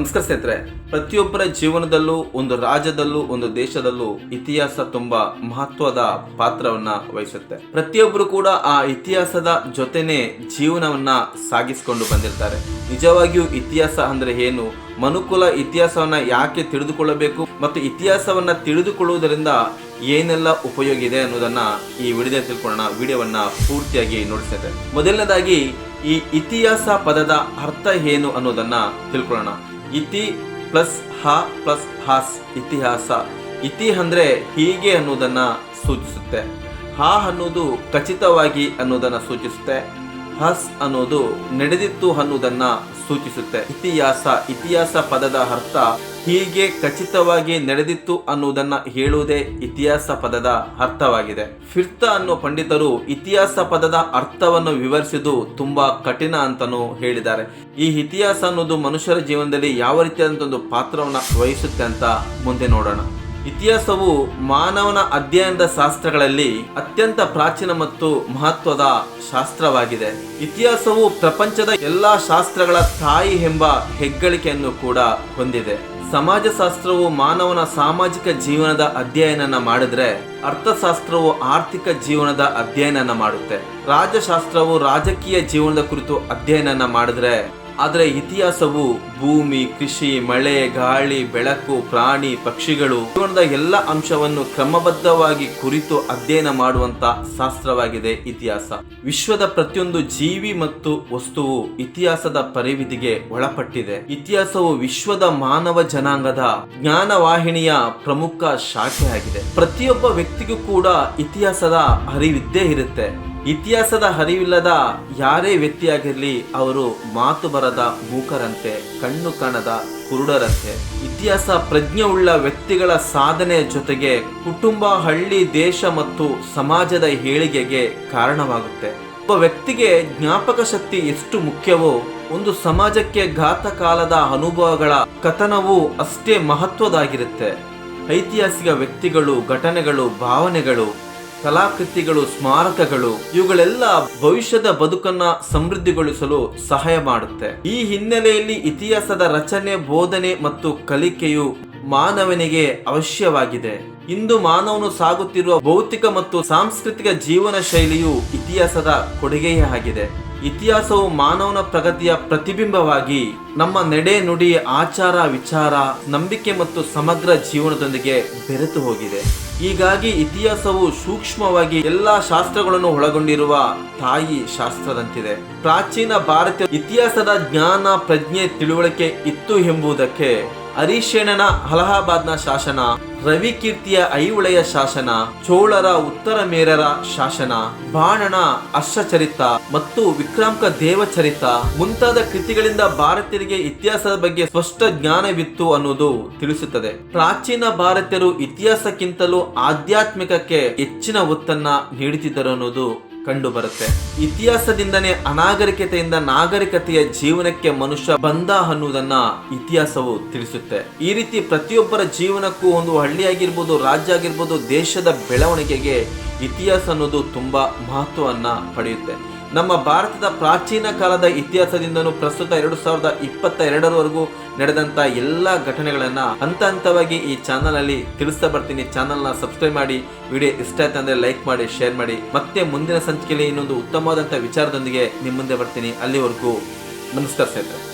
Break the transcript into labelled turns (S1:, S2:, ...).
S1: ನಮಸ್ಕಾರ ಸ್ನೇಹಿತರೆ, ಪ್ರತಿಯೊಬ್ಬರ ಜೀವನದಲ್ಲೂ ಒಂದು ರಾಜ್ಯದಲ್ಲೂ ಒಂದು ದೇಶದಲ್ಲೂ ಇತಿಹಾಸ ತುಂಬಾ ಮಹತ್ವದ ಪಾತ್ರವನ್ನ ವಹಿಸುತ್ತೆ. ಪ್ರತಿಯೊಬ್ಬರು ಕೂಡ ಆ ಇತಿಹಾಸದ ಜೊತೆನೆ ಜೀವನವನ್ನ ಸಾಗಿಸಿಕೊಂಡು ಬಂದಿರ್ತಾರೆ. ನಿಜವಾಗಿಯೂ ಇತಿಹಾಸ ಅಂದ್ರೆ ಏನು, ಮನುಕುಲ ಇತಿಹಾಸವನ್ನ ಯಾಕೆ ತಿಳಿದುಕೊಳ್ಳಬೇಕು ಮತ್ತು ಇತಿಹಾಸವನ್ನ ತಿಳಿದುಕೊಳ್ಳುವುದರಿಂದ ಏನೆಲ್ಲ ಉಪಯೋಗ ಇದೆ ಅನ್ನೋದನ್ನ ಈ ವಿಡಿಯೋದಲ್ಲಿ ತಿಳ್ಕೊಳ್ಳೋಣ. ವಿಡಿಯೋವನ್ನ ಪೂರ್ತಿಯಾಗಿ ನೋಡಿಸ್ತೇವೆ. ಮೊದಲನೇದಾಗಿ ಈ ಇತಿಹಾಸ ಪದದ ಅರ್ಥ ಏನು ಅನ್ನೋದನ್ನ ತಿಳ್ಕೊಳ್ಳೋಣ. ಇತಿ ಪ್ಲಸ್ ಹ ಪ್ಲಸ್ ಹಾಸ್ ಇತಿಹಾಸ. ಇತಿ ಅಂದ್ರೆ ಹೀಗೆ ಅನ್ನೋದನ್ನ ಸೂಚಿಸುತ್ತೆ. ಹ ಅನ್ನೋದು ಖಚಿತವಾಗಿ ಅನ್ನೋದನ್ನ ಸೂಚಿಸುತ್ತೆ. ಹಸ್ ಅನ್ನೋದು ನಡೆದಿತ್ತು ಅನ್ನೋದನ್ನ ಸೂಚಿಸುತ್ತೆ. ಇತಿಹಾಸ ಪದದ ಅರ್ಥ ಹೀಗೆ ಖಚಿತವಾಗಿ ನಡೆದಿತ್ತು ಅನ್ನುವುದನ್ನ ಹೇಳುವುದೇ ಇತಿಹಾಸ ಪದದ ಅರ್ಥವಾಗಿದೆ. ಫಿರ್ತಾ ಅನ್ನೋ ಪಂಡಿತರು ಇತಿಹಾಸ ಪದದ ಅರ್ಥವನ್ನು ವಿವರಿಸಿದ್ದು ತುಂಬಾ ಕಠಿಣ ಅಂತಾನೂ ಹೇಳಿದ್ದಾರೆ. ಈ ಇತಿಹಾಸ ಅನ್ನೋದು ಮನುಷ್ಯರ ಜೀವನದಲ್ಲಿ ಯಾವ ರೀತಿಯಾದಂತ ಒಂದು ಪಾತ್ರವನ್ನ ವಹಿಸುತ್ತೆ ಅಂತ ಮುಂದೆ ನೋಡೋಣ. ಇತಿಹಾಸವು ಮಾನವನ ಅಧ್ಯಯನದ ಶಾಸ್ತ್ರಗಳಲ್ಲಿ ಅತ್ಯಂತ ಪ್ರಾಚೀನ ಮತ್ತು ಮಹತ್ವದ ಶಾಸ್ತ್ರವಾಗಿದೆ. ಇತಿಹಾಸವು ಪ್ರಪಂಚದ ಎಲ್ಲಾ ಶಾಸ್ತ್ರಗಳ ತಾಯಿ ಎಂಬ ಹೆಗ್ಗಳಿಕೆಯನ್ನು ಕೂಡ ಹೊಂದಿದೆ. ಸಮಾಜಶಾಸ್ತ್ರವು ಮಾನವನ ಸಾಮಾಜಿಕ ಜೀವನದ ಅಧ್ಯಯನ ಮಾಡಿದ್ರೆ, ಅರ್ಥಶಾಸ್ತ್ರವು ಆರ್ಥಿಕ ಜೀವನದ ಅಧ್ಯಯನ ಮಾಡುತ್ತೆ. ರಾಜಶಾಸ್ತ್ರವು ರಾಜಕೀಯ ಜೀವನದ ಕುರಿತು ಅಧ್ಯಯನ ಮಾಡಿದ್ರೆ, ಆದರೆ ಇತಿಹಾಸವು ಭೂಮಿ, ಕೃಷಿ, ಮಳೆ, ಗಾಳಿ, ಬೆಳಕು, ಪ್ರಾಣಿ, ಪಕ್ಷಿಗಳು ಜೀವನದ ಎಲ್ಲ ಅಂಶವನ್ನು ಕ್ರಮಬದ್ಧವಾಗಿ ಕುರಿತು ಅಧ್ಯಯನ ಮಾಡುವಂತ ಶಾಸ್ತ್ರವಾಗಿದೆ ಇತಿಹಾಸ. ವಿಶ್ವದ ಪ್ರತಿಯೊಂದು ಜೀವಿ ಮತ್ತು ವಸ್ತುವು ಇತಿಹಾಸದ ಪರಿವಿಧಿಗೆ ಒಳಪಟ್ಟಿದೆ. ಇತಿಹಾಸವು ವಿಶ್ವದ ಮಾನವ ಜನಾಂಗದ ಜ್ಞಾನವಾಹಿನಿಯ ಪ್ರಮುಖ ಶಾಖೆಯಾಗಿದೆ. ಪ್ರತಿಯೊಬ್ಬ ವ್ಯಕ್ತಿಗೂ ಕೂಡ ಇತಿಹಾಸದ ಅರಿವಿದ್ದೇ ಇರುತ್ತೆ. ಇತಿಹಾಸದ ಅರಿವಿಲ್ಲದ ಯಾರೇ ವ್ಯಕ್ತಿಯಾಗಿರಲಿ, ಅವರು ಮಾತು ಬರದ ಮೂಕರಂತೆ, ಕಣ್ಣು ಕಾಣದ ಕುರುಡರಂತೆ. ಇತಿಹಾಸ ಪ್ರಜ್ಞೆ ಉಳ್ಳ ವ್ಯಕ್ತಿಗಳ ಸಾಧನೆಯ ಜೊತೆಗೆ ಕುಟುಂಬ, ಹಳ್ಳಿ, ದೇಶ ಮತ್ತು ಸಮಾಜದ ಏಳಿಗೆಗೆ ಕಾರಣವಾಗುತ್ತೆ. ಒಬ್ಬ ವ್ಯಕ್ತಿಗೆ ಜ್ಞಾಪಕ ಶಕ್ತಿ ಎಷ್ಟು ಮುಖ್ಯವೋ, ಒಂದು ಸಮಾಜಕ್ಕೆ ಘಾತಕಾಲದ ಅನುಭವಗಳ ಕಥನವು ಅಷ್ಟೇ ಮಹತ್ವದಾಗಿರುತ್ತೆ. ಐತಿಹಾಸಿಕ ವ್ಯಕ್ತಿಗಳು, ಘಟನೆಗಳು, ಭಾವನೆಗಳು, ಕಲಾಕೃತಿಗಳು, ಸ್ಮಾರಕಗಳು ಇವುಗಳೆಲ್ಲ ಭವಿಷ್ಯದ ಬದುಕನ್ನ ಸಮೃದ್ಧಿಗೊಳಿಸಲು ಸಹಾಯ ಮಾಡುತ್ತೆ. ಈ ಹಿನ್ನೆಲೆಯಲ್ಲಿ ಇತಿಹಾಸದ ರಚನೆ, ಬೋಧನೆ ಮತ್ತು ಕಲಿಕೆಯು ಮಾನವನಿಗೆ ಅವಶ್ಯವಾಗಿದೆ. ಇಂದು ಮಾನವನು ಸಾಗುತ್ತಿರುವ ಭೌತಿಕ ಮತ್ತು ಸಾಂಸ್ಕೃತಿಕ ಜೀವನ ಶೈಲಿಯು ಇತಿಹಾಸದ ಕೊಡುಗೆಯೇ ಆಗಿದೆ. ಇತಿಹಾಸವು ಮಾನವನ ಪ್ರಗತಿಯ ಪ್ರತಿಬಿಂಬವಾಗಿ ನಮ್ಮ ನಡೆ, ನುಡಿ, ಆಚಾರ, ವಿಚಾರ, ನಂಬಿಕೆ ಮತ್ತು ಸಮಗ್ರ ಜೀವನದೊಂದಿಗೆ ಬೆರೆತು ಹೋಗಿದೆ. ಹೀಗಾಗಿ ಇತಿಹಾಸವು ಸೂಕ್ಷ್ಮವಾಗಿ ಎಲ್ಲಾ ಶಾಸ್ತ್ರಗಳನ್ನು ಒಳಗೊಂಡಿರುವ ತಾಯಿ ಶಾಸ್ತ್ರದಂತಿದೆ. ಪ್ರಾಚೀನ ಭಾರತೀಯ ಇತಿಹಾಸದ ಜ್ಞಾನ, ಪ್ರಜ್ಞೆ, ತಿಳುವಳಿಕೆ ಇತ್ತು ಎಂಬುದಕ್ಕೆ ಹರಿಶೇಣನ ಅಲಹಾಬಾದ್ನ ಶಾಸನ, ರವಿಕೀರ್ತಿಯ ಐಹೊಳೆಯ ಶಾಸನ, ಚೋಳರ ಉತ್ತರ ಮೇರರ ಶಾಸನ, ಬಾಣನ ಅಶ್ವಚರಿತ ಮತ್ತು ವಿಕ್ರಾಂಕ ದೇವಚರಿತ ಮುಂತಾದ ಕೃತಿಗಳಿಂದ ಭಾರತೀಯರಿಗೆ ಇತಿಹಾಸದ ಬಗ್ಗೆ ಸ್ಪಷ್ಟ ಜ್ಞಾನವಿತ್ತು ಅನ್ನೋದು ತಿಳಿಸುತ್ತದೆ. ಪ್ರಾಚೀನ ಭಾರತೀಯರು ಇತಿಹಾಸಕ್ಕಿಂತಲೂ ಆಧ್ಯಾತ್ಮಿಕಕ್ಕೆ ಹೆಚ್ಚಿನ ಒತ್ತನ್ನ ನೀಡುತ್ತಿದ್ದರು ಅನ್ನೋದು ಕಂಡು ಬರುತ್ತೆ. ಇತಿಹಾಸದಿಂದನೇ ಅನಾಗರಿಕತೆಯಿಂದ ನಾಗರಿಕತೆಯ ಜೀವನಕ್ಕೆ ಮನುಷ್ಯ ಬಂದ ಅನ್ನುವುದನ್ನ ಇತಿಹಾಸವು ತಿಳಿಸುತ್ತೆ. ಈ ರೀತಿ ಪ್ರತಿಯೊಬ್ಬರ ಜೀವನಕ್ಕೂ, ಒಂದು ಹಳ್ಳಿ ಆಗಿರ್ಬೋದು, ರಾಜ್ಯ ಆಗಿರ್ಬೋದು, ದೇಶದ ಬೆಳವಣಿಗೆಗೆ ಇತಿಹಾಸ ಅನ್ನೋದು ತುಂಬಾ ಮಹತ್ವವನ್ನ ಪಡೆಯುತ್ತೆ. ನಮ್ಮ ಭಾರತದ ಪ್ರಾಚೀನ ಕಾಲದ ಇತಿಹಾಸದಿಂದನೂ ಪ್ರಸ್ತುತ 2022 ನಡೆದಂತ ಎಲ್ಲಾ ಘಟನೆಗಳನ್ನ ಹಂತ ಹಂತವಾಗಿ ಈ ಚಾನಲ್ ಅಲ್ಲಿ ತಿಳಿಸ್ತಾ ಬರ್ತೀನಿ. ಚಾನಲ್ ನ ಸಬ್ಸ್ಕ್ರೈಬ್ ಮಾಡಿ, ವಿಡಿಯೋ ಇಷ್ಟ ಆಯ್ತು ಅಂದ್ರೆ ಲೈಕ್ ಮಾಡಿ, ಶೇರ್ ಮಾಡಿ. ಮತ್ತೆ ಮುಂದಿನ ಸಂಚಿಕೆಯಲ್ಲಿ ಇನ್ನೊಂದು ಉತ್ತಮವಾದಂತಹ ವಿಚಾರದೊಂದಿಗೆ ನಿಮ್ಮ ಮುಂದೆ ಬರ್ತೀನಿ. ಅಲ್ಲಿವರೆಗೂ ನಮಸ್ಕಾರ ಸ್ನೇಹಿತರೆ.